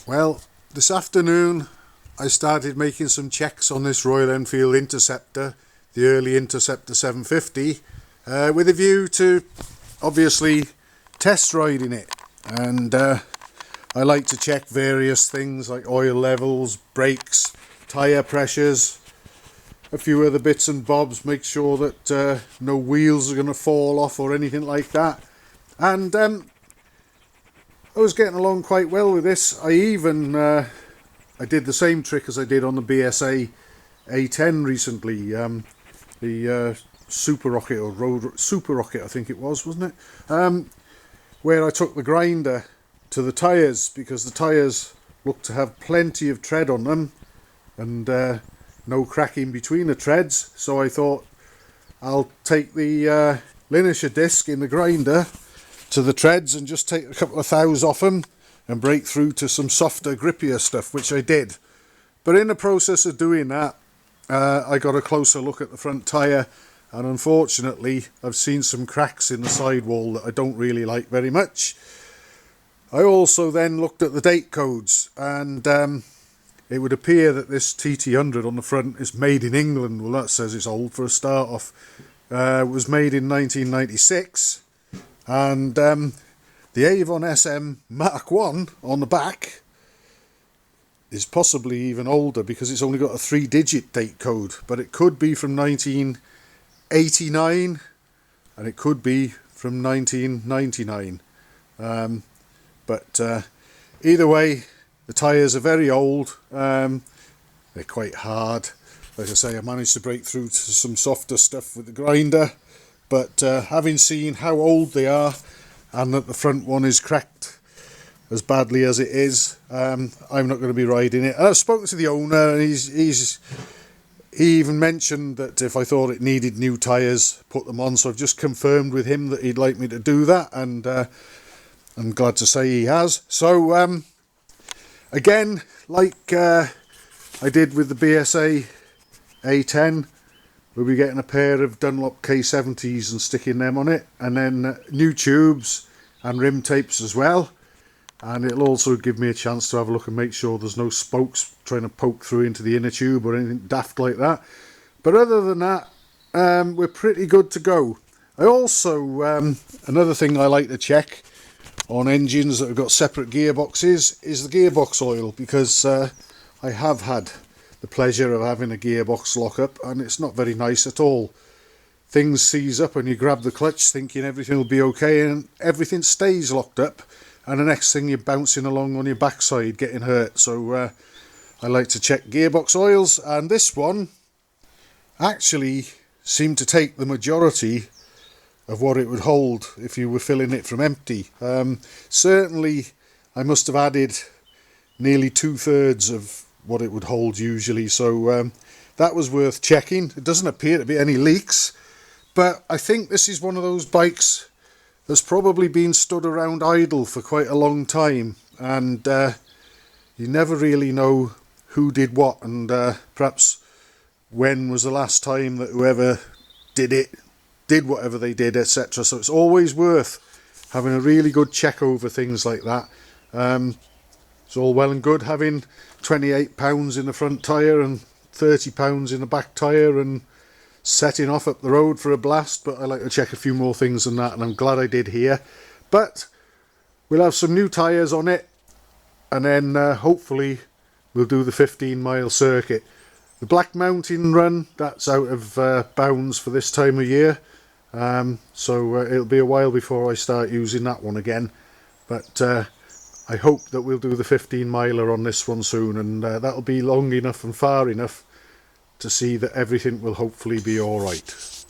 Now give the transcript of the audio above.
Well, this afternoon I started making some checks on this Royal Enfield Interceptor, the early Interceptor 750, with a view to obviously test riding it. And I like to check various things like oil levels, brakes, tyre pressures, a few other bits and bobs, make sure that no wheels are going to fall off or anything like that. And I was getting along quite well with this. I even I did the same trick as I did on the BSA A10 recently, the Super Rocket or Road Super Rocket, I think it was, wasn't it? Where I took the grinder to the tyres, because the tyres look to have plenty of tread on them and no cracking between the treads. So I thought I'll take the linisher disc in the grinder to the treads and just take a couple of thous off them and break through to some softer, grippier stuff, which I did. But in the process of doing that, I got a closer look at the front tyre, and unfortunately I've seen some cracks in the sidewall that I don't really like very much. I also then looked at the date codes, and it would appear that this TT100 on the front is made in England. Well, that says it's old for a start off. It was made in 1996. And the Avon SM Mark 1 on the back is possibly even older, because it's only got a 3-digit date code, but it could be from 1989 and it could be from 1999. But either way, the tyres are very old. They're quite hard. Like I say, I managed to break through to some softer stuff with the grinder. But having seen how old they are, and that the front one is cracked as badly as it is, I'm not going to be riding it. And I've spoken to the owner, and he even mentioned that if I thought it needed new tyres, put them on. So I've just confirmed with him that he'd like me to do that, and I'm glad to say he has. So again, like I did with the BSA A10, we'll be getting a pair of Dunlop K70s and sticking them on it, and then new tubes and rim tapes as well. And it'll also give me a chance to have a look and make sure there's no spokes trying to poke through into the inner tube or anything daft like that. But other than that, we're pretty good to go. I also, another thing I like to check on engines that have got separate gearboxes is the gearbox oil, because I have had the pleasure of having a gearbox lockup, and it's not very nice at all. Things seize up and you grab the clutch thinking everything will be okay, and everything stays locked up, and the next thing you're bouncing along on your backside getting hurt. So I like to check gearbox oils, and this one actually seemed to take the majority of what it would hold if you were filling it from empty. Certainly I must have added nearly 2/3 of what it would hold usually, so that was worth checking. It doesn't appear to be any leaks, but I think this is one of those bikes that's probably been stood around idle for quite a long time, and you never really know who did what, and perhaps when was the last time that whoever did it did whatever they did, etc. So it's always worth having a really good check over things like that. It's all well and good having £28 in the front tyre and £30 in the back tyre and setting off up the road for a blast, but I like to check a few more things than that, and I'm glad I did here. But we'll have some new tyres on it, and then hopefully we'll do the 15-mile circuit. The Black Mountain run, that's out of bounds for this time of year, so it'll be a while before I start using that one again. But I hope that we'll do the 15-miler on this one soon, and that'll be long enough and far enough to see that everything will hopefully be alright.